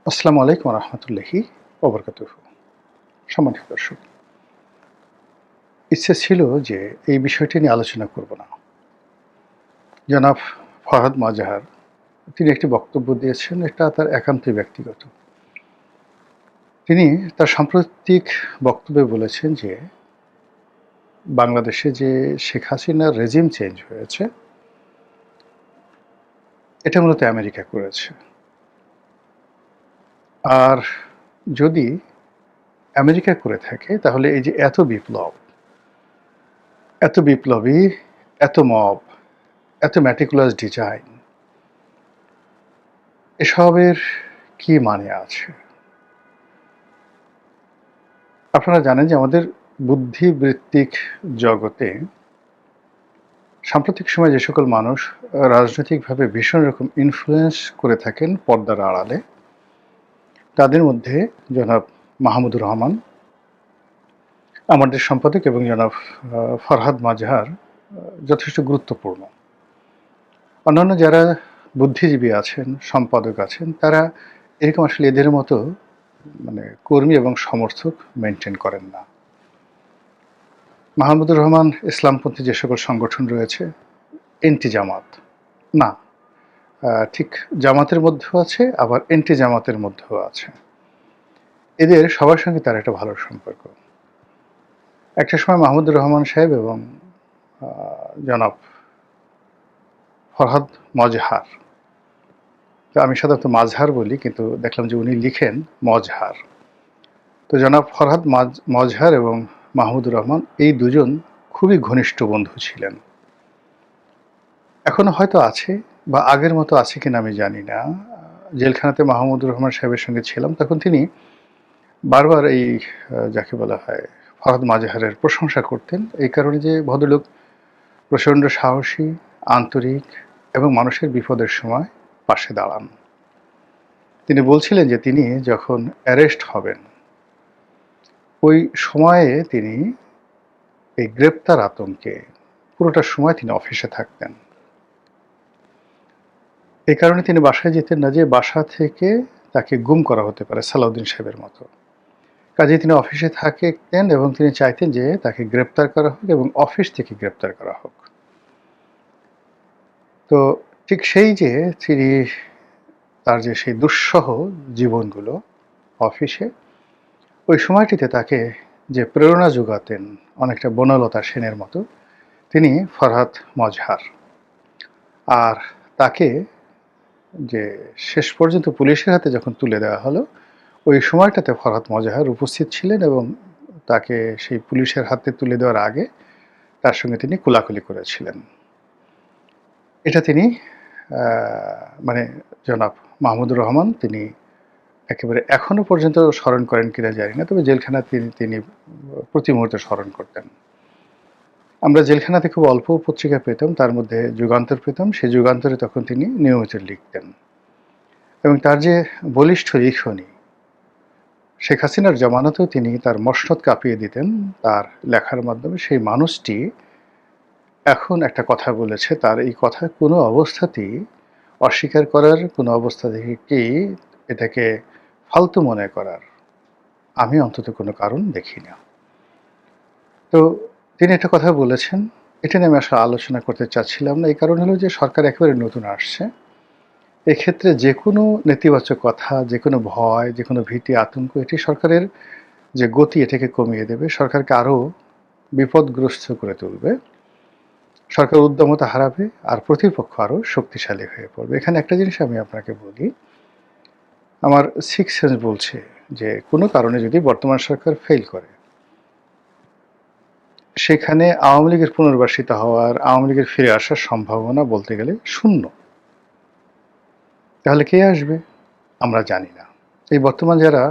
আসসালামু আলাইকুম রহমতুল্লাহি ওবরকাতুহু। সম্মানিত দর্শক, ইচ্ছে ছিল যে এই বিষয়টি নিয়ে আলোচনা করব না। জনাব ফরহাদ মাজহার তিনি একটি বক্তব্য দিয়েছেন, এটা তার একান্তই ব্যক্তিগত। তিনি তার সাম্প্রতিক বক্তব্যে বলেছেন যে বাংলাদেশে যে শেখ হাসিনার রেজিম চেঞ্জ হয়েছে এটা মূলত আমেরিকা করেছে। আর যদি আমেরিকা করে থাকে তাহলে এই যে এত বিপ্লব, এত বিপ্লবী, এত মব, এত ম্যাটিকুলাস ডিজাইন, এসবের কি মানে আছে? আপনারা জানেন যে আমাদের বুদ্ধিবৃত্তিক জগতে সাম্প্রতিক সময়ে যে সকল মানুষ রাজনৈতিকভাবে ভীষণ রকম ইনফ্লুয়েন্স করে থাকেন পর্দার আড়ালে, তাদের মধ্যে জনাব মাহমুদুর রহমান, আমাদের সম্পাদক, এবং জনাব ফরহাদ মাজহার যথেষ্ট গুরুত্বপূর্ণ। অন্যান্য যারা বুদ্ধিজীবী আছেন, সম্পাদক আছেন, তারা এরকম আসলে এদের মতো কর্মী এবং সমর্থক মেনটেন করেন না। মাহমুদুর রহমান ইসলামপন্থী যে সকল সংগঠন রয়েছে, এন্টি জামাত না, ঠিক জামাতের মধ্যেও আছে, আবার এন্টি জামাতের মধ্যেও আছে। এদের সবার সঙ্গে তার একটা ভালো সম্পর্ক। একটা সময় মাহমুদুর রহমান সাহেব এবং জনাব ফরহাদ মজহার, তো আমি সাধারণত মাজহার বলি, কিন্তু দেখলাম যে উনি লিখেন মজহার। তো জনাব ফরহাদ মজহার এবং মাহমুদুর রহমান এই দুজন খুবই ঘনিষ্ঠ বন্ধু ছিলেন। এখনো হয়তো আছে, বা আগের মতো আছে কিনা আমি জানি না। জেলখানাতে মাহমুদুর রহমান সাহেবের সঙ্গে ছিলাম, তখন তিনি বারবার এই যাকে বলা হয় ফরহাদ মাজহারের প্রশংসা করতেন, এই কারণে যে ভদ্রলোক প্রচণ্ড সাহসী, আন্তরিক এবং মানুষের বিপদের সময় পাশে দাঁড়ান। তিনি বলছিলেন যে তিনি যখন অ্যারেস্ট হবেন ওই সময়ে তিনি এই গ্রেপ্তার আতঙ্কে পুরোটা সময় তিনি অফিসে থাকতেন। এই কারণে তিনি বাসায় যেতেন না, যে বাসা থেকে তাকে গুম করা হতে পারে সালাউদ্দিন সাহেবের মতো। কাজেই তিনি অফিসে থাকতেন এবং তিনি চাইতেন যে তাকে গ্রেপ্তার করা হোক এবং অফিস থেকে গ্রেপ্তার করা হোক। তো ঠিক সেই যে তিনি তার যে সেই দুঃসহ জীবনগুলো অফিসে, ওই সময়টিতে তাকে যে প্রেরণা যোগাতেন অনেকটা বনলতা সেনের মতো, তিনি ফরহাদ মজহার। আর তাকে যে শেষ পর্যন্ত পুলিশের হাতে যখন তুলে দেওয়া হলো, ওই সময়টাতে ফরহাদ মজহার উপস্থিত ছিলেন এবং তাকে সেই পুলিশের হাতে তুলে দেওয়ার আগে তার সঙ্গে তিনি কোলাকুলি করেছিলেন। এটা তিনি মানে জনাব মাহমুদুর রহমান তিনি একেবারে এখনো পর্যন্ত স্মরণ করেন কিনা জানি না, তবে জেলখানা তিনি প্রতি মুহূর্তে স্মরণ করতেন। আমরা জেলখানাতে খুব অল্প পত্রিকা পেতাম, তার মধ্যে যুগান্তর পেতাম। সেই যুগান্তরে তখন তিনি নিয়মিত লিখতেন এবং তার যে বলিষ্ঠ লিখনী, শেখ হাসিনার জামানতেও তিনি তার মসনদ কাঁপিয়ে দিতেন তার লেখার মাধ্যমে। সেই মানুষটি এখন একটা কথা বলেছে, তার এই কথা কোনো অবস্থাতেই অস্বীকার করার, কোনো অবস্থা থেকেই এটাকে ফালতু মনে করার আমি অন্তত কোনো কারণ দেখি না। তো তিনি একটা কথা বলেছেন, এটা নিয়ে আমি আসলে আলোচনা করতে চাচ্ছিলাম না। এই কারণ হলো যে সরকার একেবারে নতুন আসছে। এক্ষেত্রে যে কোনো নেতিবাচক কথা, যে কোনো ভয়, যে কোনো ভীতি, আতঙ্ক, এটি সরকারের যে গতি এটাকে কমিয়ে দেবে, সরকারকে আরও বিপদগ্রস্ত করে তুলবে। সরকার উদ্যমতা হারাবে আর প্রতিপক্ষ আরও শক্তিশালী হয়ে পড়বে। এখানে একটা জিনিস আমি আপনাকে বলি, আমার সিক্স সেন্স বলছে যে কোনো কারণে যদি বর্তমান সরকার ফেল করে, সেখানে আওয়ামী লীগের পুনর্বাসিত হওয়ার, আওয়ামী লীগের ফিরে আসার সম্ভাবনা বলতে গেলে শূন্য। তাহলে কে আসবে আমরা জানি না। এই বর্তমান যারা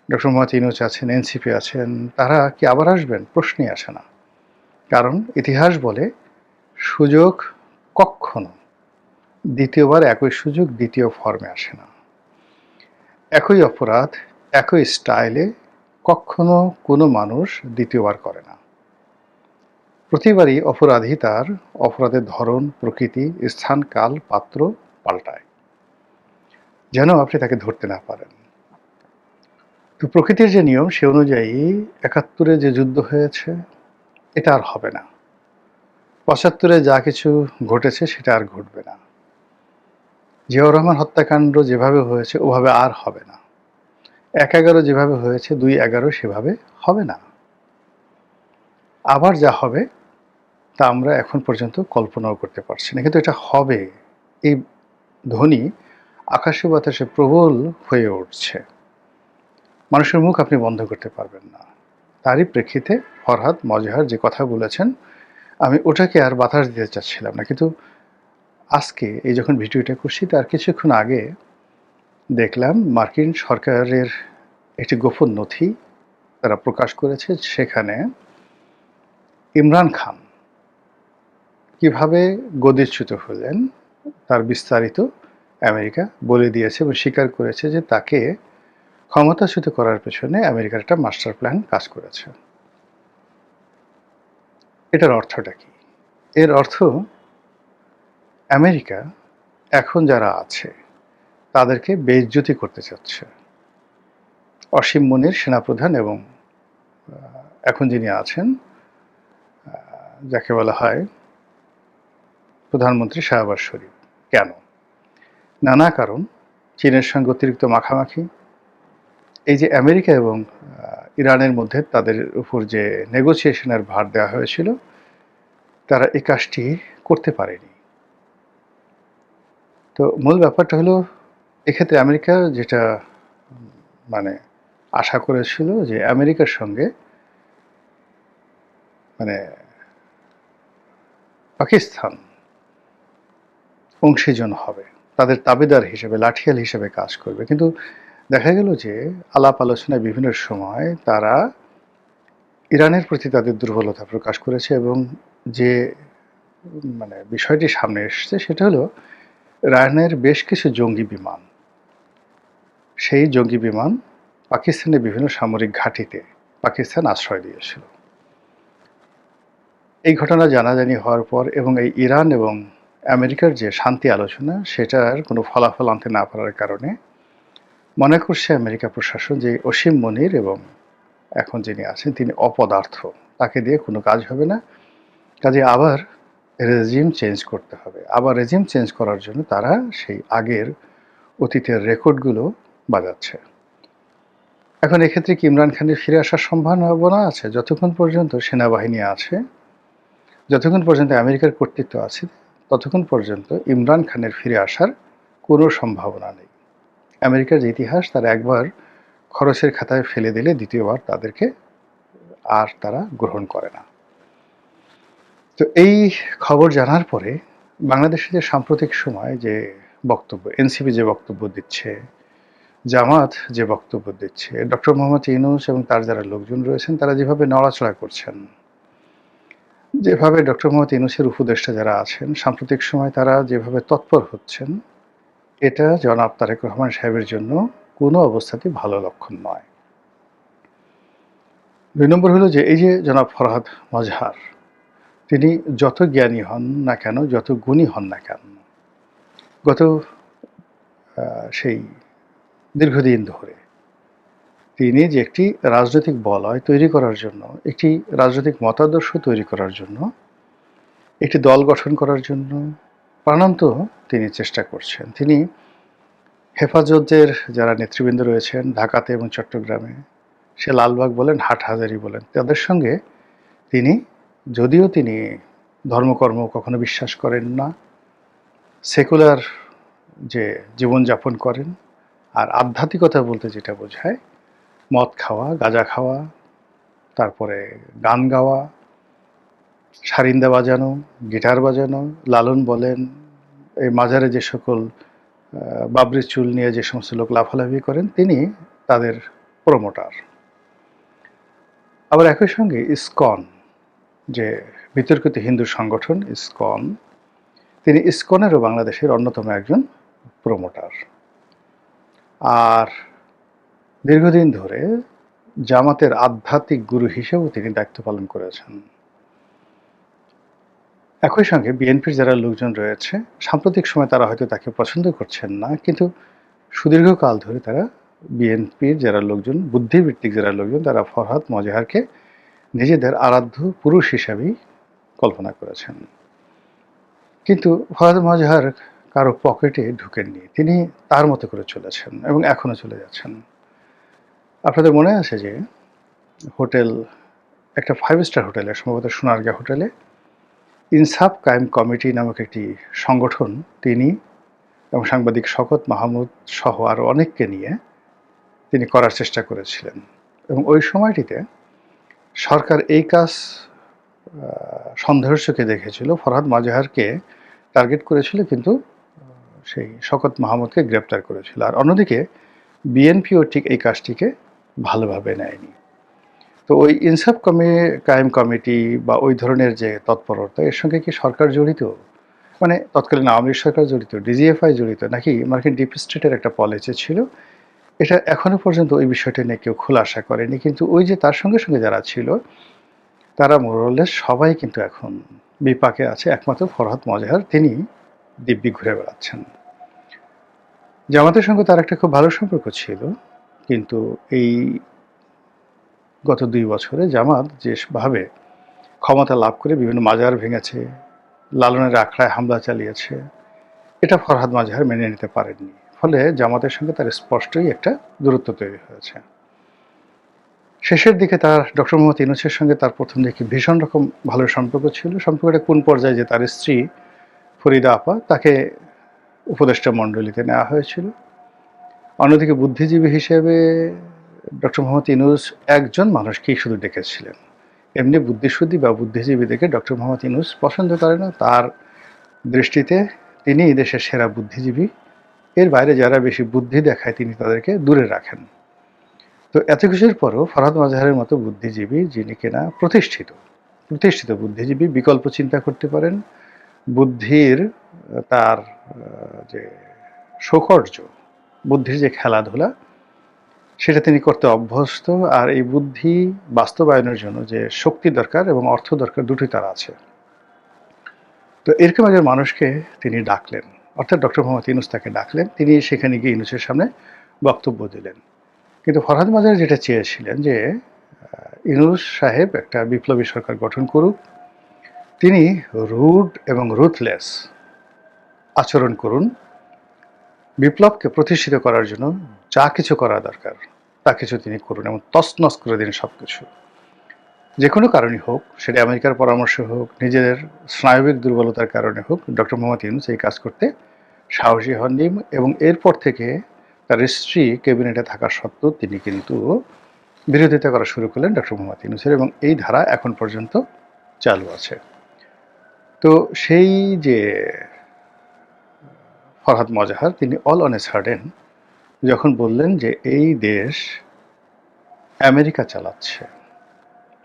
ডক্টর মোহাম্মদ ইউনূস আছেন, এনসিপি আছেন, তারা কি আবার আসবেন? প্রশ্নই আসে না। কারণ ইতিহাস বলে সুযোগ কখনো দ্বিতীয়বার একই সুযোগ দ্বিতীয় ফর্মে আসে না। একই অপরাধ একই স্টাইলে কখনো কোনো মানুষ দ্বিতীয়বার করে না। প্রতিবারই অপরাধী তার অপরাধের ধরন, প্রকৃতি, স্থান, কাল, পাত্র পাল্টায়, যেন আপনি তাকে ধরতে না পারেন। তো প্রকৃতির যে নিয়ম সে অনুযায়ী ৭১-এ যে যুদ্ধ হয়েছে এটা আর হবে না। ৭৫-এ যা কিছু ঘটেছে সেটা আর ঘটবে না। জিয়াউর রহমান হত্যাকাণ্ড যেভাবে হয়েছে ওভাবে আর হবে না। ১/১১ যেভাবে হয়েছে ২/১১ সেভাবে হবে না। আবার যা হবে তা আমরা এখন পর্যন্ত কল্পনাও করতে পারছি না। কিন্তু এটা হবে, এই ধ্বনি আকাশে বাতাসে প্রবল হয়ে উঠছে। মানুষের মুখ আপনি বন্ধ করতে পারবেন না। তারই প্রেক্ষিতে ফরহাদ মজহার যে কথা বলেছেন, আমি ওটাকে আর বাতাস দিতে চাচ্ছিলাম না। কিন্তু আজকে এই যখন ভিডিওটা করছি তার কিছুক্ষণ আগে দেখলাম মার্কিন সরকারের একটি গোপন নথি তারা প্রকাশ করেছে। সেখানে ইমরান খান কিভাবে গদিচ্যুত হলেন তার বিস্তারিত আমেরিকা বলে দিয়েছে এবং স্বীকার করেছে যে তাকে ক্ষমতাচ্যুত করার পেছনে আমেরিকার একটা মাস্টার প্ল্যান কাজ করেছে। এটার অর্থটা কি? এর অর্থ আমেরিকা এখন যারা আছে তাদেরকে বেইজ্জতি করতে চাচ্ছে। অসীম মুনির সেনাপ্রধান এবং এখন যিনি আছেন যাকে বলা হয় প্রধানমন্ত্রী শাহবাজ শরীফ। কেন? নানা কারণ। চীনের সঙ্গে অতিরিক্ত মাখামাখি, এই যে আমেরিকা এবং ইরানের মধ্যে তাদের উপর যে নেগোসিয়েশনের ভার দেওয়া হয়েছিল তারা এই কাজটি করতে পারেনি। তো মূল ব্যাপারটা হলো এক্ষেত্রে আমেরিকা যেটা মানে আশা করেছিল যে আমেরিকার সঙ্গে মানে পাকিস্তান অংশীজন হবে, তাদের তাবেদার হিসেবে লাঠিয়াল হিসেবে কাজ করবে। কিন্তু দেখা গেল যে আলাপ আলোচনায় বিভিন্ন সময় তারা ইরানের প্রতি তাদের দুর্বলতা প্রকাশ করেছে এবং যে বিষয়টি সামনে এসছে সেটা হলো ইরানের বেশ কিছু জঙ্গি বিমান, সেই জঙ্গি বিমান পাকিস্তানের বিভিন্ন সামরিক ঘাঁটিতে পাকিস্তান আশ্রয় দিয়েছিল। এই ঘটনা জানাজানি হওয়ার পর এবং এই ইরান এবং আমেরিকার যে শান্তি আলোচনা সেটার কোনো ফলাফল আনতে না পারার কারণে মনে করছে আমেরিকা প্রশাসন যে অসীম মুনির এবং এখন যিনি আছেন তিনি অপদার্থ, তাকে দিয়ে কোনো কাজ হবে না, কাজে আবার রেজিম চেঞ্জ করতে হবে। আবার রেজিম চেঞ্জ করার জন্য তারা সেই আগের অতীতের রেকর্ডগুলো বাজাচ্ছে। এখন এক্ষেত্রে কি ইমরান খানের ফিরে আসার সম্ভাবনা আছে? যতক্ষণ পর্যন্ত সেনাবাহিনী আছে, যতক্ষণ পর্যন্ত আমেরিকার কর্তৃত্ব আছে, ততক্ষণ পর্যন্ত ইমরান খানের ফিরে আসার কোনো সম্ভাবনা নেই। আমেরিকার যে ইতিহাস তারা একবার খরচের খাতায় ফেলে দিলে দ্বিতীয়বার তাদেরকে আর তারা গ্রহণ করে না। তো এই খবর জানার পরে বাংলাদেশে যে সাম্প্রতিক সময় যে বক্তব্য, এনসিপি যে বক্তব্য দিচ্ছে, জামাত যে বক্তব্য দিচ্ছে, ডক্টর মোহাম্মদ ইউনূস এবং তার যারা লোকজন রয়েছেন তারা যেভাবে নড়াচড়া করছেন, যেভাবে ডক্টর মোহাম্মদ ইউনূসের উপদেষ্টা যারা আছেন সাম্প্রতিক সময় তারা যেভাবে তৎপর হচ্ছেন, এটা জনাব তারেক রহমান সাহেবের জন্য কোনো অবস্থাতেই ভালো লক্ষণ নয়। ২ নম্বর হলো যে এই যে জনাব ফরহাদ মজহার, তিনি যত জ্ঞানী হন না কেন, যত গুণী হন না কেন, গত সেই দীর্ঘদিন ধরে তিনি যে একটি রাজনৈতিক বলয় তৈরি করার জন্য, একটি রাজনৈতিক মতাদর্শ তৈরি করার জন্য, একটি দল গঠন করার জন্য প্রাণান্ত তিনি চেষ্টা করছেন। তিনি হেফাজতের যারা নেতৃবৃন্দ রয়েছেন ঢাকাতে এবং চট্টগ্রামে, সে লালবাগ বলেন, হাটহাজারী বলেন, তাদের সঙ্গে তিনি, যদিও তিনি ধর্মকর্ম কখনো বিশ্বাস করেন না, সেকুলার যে জীবনযাপন করেন, আর আধ্যাত্মিকতা বলতে যেটা বোঝায় মদ খাওয়া, গাঁজা খাওয়া, তারপরে গান গাওয়া, সারিন্দা বাজানো, গিটার বাজানো, লালন বলেন, এই মাজারে যে সকল বাবরি চুল নিয়ে যে সমস্ত লোক লাফালাফি করেন তিনি তাদের প্রমোটার। আবার একই সঙ্গে ইসকন যে বিতর্কিত হিন্দু সংগঠন ইসকন, তিনি ইসকনেরও বাংলাদেশের অন্যতম একজন প্রমোটার। আর দীর্ঘদিন ধরে জামাতের আধ্যাত্মিক গুরু হিসেবেও তিনি দায়িত্ব পালন করেছেন। একই সঙ্গে বিএনপির যারা লোকজন রয়েছে সাম্প্রতিক সময় তারা হয়তো তাকে পছন্দ করছেন না, কিন্তু সুদীর্ঘকাল ধরে তারা বিএনপির যারা লোকজন, বুদ্ধিবৃত্তিক যারা লোকজন, তারা ফরহাদ মজহারকে নিজেদের আরাধ্য পুরুষ হিসাবেই কল্পনা করেছেন। কিন্তু ফরহাদ মজহার কারো পকেটে ঢুকেননি। তিনি তার মতো করে চলেছেন এবং এখনো চলে যাচ্ছেন। আপনাদের মনে আছে যে হোটেল, একটা 5 স্টার হোটেলে, সম্ভবত সোনারগাঁ হোটেলে ইনসাফ কায়েম কমিটি নামক একটি সংগঠন তিনি এবং সাংবাদিক শওকত মাহমুদ সহ আরও অনেককে নিয়ে তিনি করার চেষ্টা করেছিলেন। এবং ওই সময়টিতে সরকার এই কাজ সন্দেহের চোখে দেখেছিল, ফরহাদ মজহারকে টার্গেট করেছিল, কিন্তু সেই শওকত মাহমুদকে গ্রেপ্তার করেছিল। আর অন্যদিকে বিএনপিও ঠিক এই কাজটিকে ভালোভাবে নেয়নি। তো ওই ইনসাফ কায়েম কমিটি বা ওই ধরনের যে তৎপরতা, এর সঙ্গে কি সরকার জড়িত? মানে তৎকালীন আওয়ামী লীগ সরকার জড়িত, ডিজিএফআই জড়িত, নাকি মার্কিন ডিপ স্টেটের একটা পলিসি ছিল? এটা এখনো পর্যন্ত ওই বিষয়টা নিয়ে কেউ খোলাসা করেনি। কিন্তু ওই যে তার সঙ্গে সঙ্গে যারা ছিল, তারা মোরলেস সবাই কিন্তু এখন বিপাকে আছে। একমাত্র ফরহাদ মজহার, তিনি দিব্যি ঘুরে বেড়াচ্ছেন। জামাতের সঙ্গে তার একটা খুব ভালো সম্পর্ক ছিল, কিন্তু এই গত 2 বছরে জামাত যেভাবে ক্ষমতা লাভ করে বিভিন্ন মাজার ভেঙেছে, লালনের আখড়ায় হামলা চালিয়েছে, এটা ফরহাদ মজহার মেনে নিতে পারেননি। ফলে জামাতের সঙ্গে তার স্পষ্টই একটা দূরত্ব তৈরি হয়েছে। শেষের দিকে তার ডক্টর মোহাম্মদ ইউনূসের সঙ্গে তার প্রথম দিকে ভীষণ রকম ভালো সম্পর্ক ছিল। সম্পর্কটা কোন পর্যায়ে যে তার স্ত্রী ফরিদা আপা, তাকে উপদেষ্টা মণ্ডলীতে নেওয়া হয়েছিল। অন্যদিকে বুদ্ধিজীবী হিসেবে ডক্টর মোহাম্মদ ইউনূস একজন মানুষকেই শুধু ডেকেছিলেন। এমনি বুদ্ধিশুদ্ধি বা বুদ্ধিজীবীদেরকে ডক্টর মোহাম্মদ ইউনূস পছন্দ করে না। তার দৃষ্টিতে তিনি দেশের সেরা বুদ্ধিজীবী, এর বাইরে যারা বেশি বুদ্ধি দেখায় তিনি তাদেরকে দূরে রাখেন। তো এত কিছুর পরও ফরহাদ মজহারের মতো বুদ্ধিজীবী, যিনি কিনা প্রতিষ্ঠিত বুদ্ধিজীবী, বিকল্প চিন্তা করতে পারেন, বুদ্ধির তার যে সৌকর্য, বুদ্ধির যে খেলাধুলা, সেটা তিনি করতে অভ্যস্ত। আর এই বুদ্ধি বাস্তবায়নের জন্য যে শক্তি দরকার এবং অর্থ দরকার, দুটোই তার আছে। তো এরকম একজন মানুষকে তিনি ডাকলেন, অর্থাৎ ডক্টর মোহাম্মদ ইউনূস তাকে ডাকলেন। তিনি সেখানে গিয়ে ইউনূসের সামনে বক্তব্য দিলেন। কিন্তু ফরহাদ মজহার যেটা চেয়েছিলেন যে ইউনূস সাহেব একটা বিপ্লবী সরকার গঠন করুক, তিনি রুড এবং রুথলেস আচরণ করুন, বিপ্লবকে প্রতিষ্ঠিত করার জন্য যা কিছু করা দরকার তা কিছু তিনি করুন এবং তছনছ করে দিন সব কিছু, যে কোনো কারণই হোক, সেটা আমেরিকার পরামর্শ হোক, নিজের স্নায়বিক দুর্বলতার কারণে হোক, ডক্টর মোহাম্মদ ইউনূস এই কাজ করতে সাহসী হননি। এবং এরপর থেকে তার স্ত্রী ক্যাবিনেটে থাকা সত্ত্বেও তিনি কিন্তু বিরোধিতা করা শুরু করলেন ডক্টর মোহাম্মদ ইউনূসের, এবং এই ধারা এখন পর্যন্ত চালু আছে। তো সেই যে ফরহাদ মজহার, তিনি অল অন এ সাডেন যখন বললেন যে এই দেশ আমেরিকা চালাচ্ছে,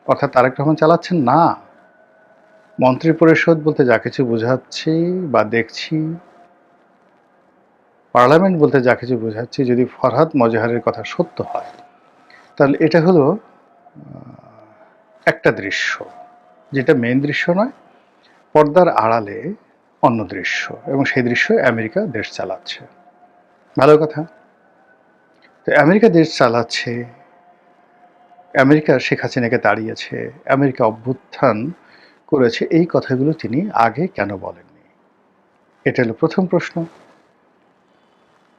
অর্থাৎ তারেক রহমান চালাচ্ছেন না, মন্ত্রিপরিষদ বলতে যা কিছু বোঝাচ্ছি বা দেখছি, পার্লামেন্ট বলতে যা কিছু বোঝাচ্ছি, যদি ফরহাদ মজহারের কথা সত্য হয়, তাহলে এটা হলো একটা দৃশ্য, যেটা মেইন দৃশ্য নয়, পর্দার আড়ালে অন্য দৃশ্য, এবং সেই দৃশ্য আমেরিকা দেশ চালাচ্ছে। ভালো কথা। তো আমেরিকা দেশ চালাচ্ছে, আমেরিকা শেখ হাসিনাকে তাড়িয়েছে, আমেরিকা অভ্যুত্থান করেছে, এই কথাগুলো তিনি আগে কেন বলেননি? এটা হলো প্রথম প্রশ্ন।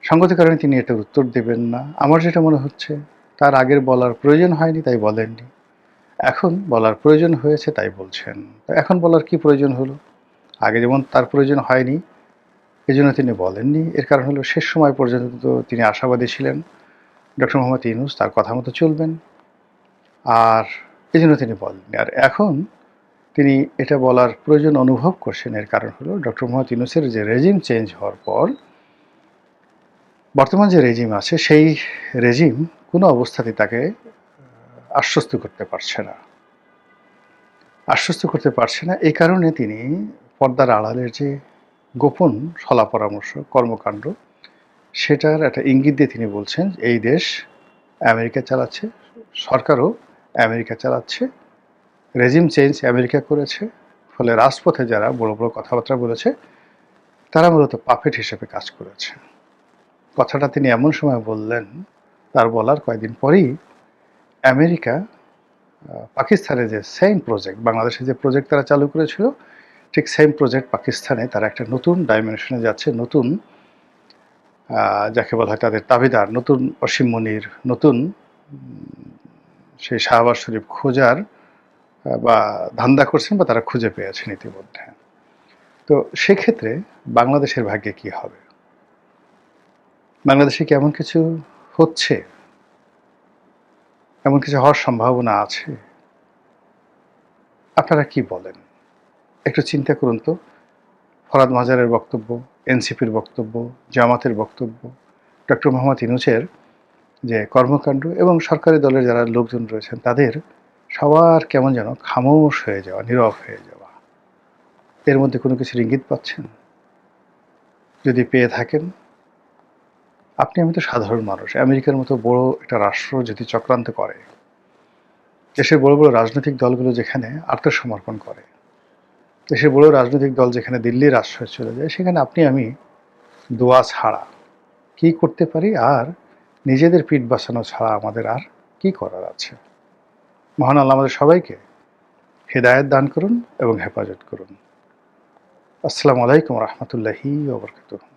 সঙ্গত কারণে তিনি এটার উত্তর দেবেন না, আমার যেটা মনে হচ্ছে। তার আগের বলার প্রয়োজন হয়নি তাই বলেননি, এখন বলার প্রয়োজন হয়েছে তাই বলছেন। এখন বলার কি প্রয়োজন হলো? আগে যেমন তার প্রয়োজন হয়নি, এই জন্য তিনি বলেননি। এর কারণ হলো শেষ সময় পর্যন্ত তিনি আশাবাদী ছিলেন ডক্টর মোহাম্মদ ইউনূস তার কথা মতো চলবেন, আর এই জন্য তিনি বলেননি। আর এখন তিনি এটা বলার প্রয়োজন অনুভব করছেন, এর কারণ হলো ডক্টর মোহাম্মদ ইউনূসের যে রেজিম চেঞ্জ হওয়ার পর বর্তমান যে রেজিম আছে, সেই রেজিম কোনো অবস্থাতেই তাকে আশ্বস্ত করতে পারছে না। এই কারণে তিনি পর্দার আড়ালের যে গোপন সলা পরামর্শ, কর্মকাণ্ড, সেটার একটা ইঙ্গিত দিয়ে তিনি বলছেন এই দেশ আমেরিকা চালাচ্ছে, সরকারও আমেরিকা চালাচ্ছে, রেজিম চেঞ্জ আমেরিকা করেছে। ফলে রাজপথে যারা বড় বড় কথাবার্তা বলেছে, তারা মূলত পাপেট হিসেবে কাজ করেছে। কথাটা তিনি এমন সময় বললেন, তার বলার কয়েকদিন পরেই আমেরিকা পাকিস্তানে যে সেম প্রজেক্ট, বাংলাদেশে যে প্রজেক্ট তারা চালু করেছিল, ঠিক সেম প্রজেক্ট পাকিস্তানে তারা একটা নতুন ডাইমেনশনে যাচ্ছে, নতুন যাকে বলা হয় তাদের তাবেদার, নতুন অসীম মনির, নতুন সেই শাহবাজ শরীফ খোঁজার বা ধান্দা করছেন বা তারা খুঁজে পেয়েছেন ইতিমধ্যে। তো সেক্ষেত্রে বাংলাদেশের ভাগ্যে কি হবে? বাংলাদেশে কি এমন কিছু হচ্ছে, এমন কিছু হওয়ার সম্ভাবনা আছে? আপনারা কি বলেন? একটু চিন্তা করুন তো। ফরহাদ মাজারের বক্তব্য, এনসিপির বক্তব্য, জামাতের বক্তব্য, ডক্টর মোহাম্মদ ইউনূসের যে কর্মকাণ্ড এবং সরকারি দলের যারা লোকজন রয়েছেন তাদের সবার কেমন যেন খামোশ হয়ে যাওয়া, নীরব হয়ে যাওয়া। এর মধ্যে কোনো কিছুর ইঙ্গিত পাচ্ছেন? যদি পেয়ে থাকেন, আপনি আমি তো সাধারণ মানুষ। আমেরিকার মতো বড় একটা রাষ্ট্র যদি চক্রান্ত করে, দেশের বড় বড় রাজনৈতিক দলগুলো যেখানে আত্মসমর্পণ করে, দেশের বড় রাজনৈতিক দল যেখানে দিল্লির আশ্রয় চলে যায়, সেখানে আপনি আমি দোয়া ছাড়া কি করতে পারি? আর নিজেদের পিঠ বাঁচানো ছাড়া আমাদের আর কি করার আছে? মহান আল্লাহ আমাদের সবাইকে হেদায়েত দান করুন এবং হেফাজত করুন। আসসালামু আলাইকুম রহমতুল্লাহি ওয়া বারাকাতুহু।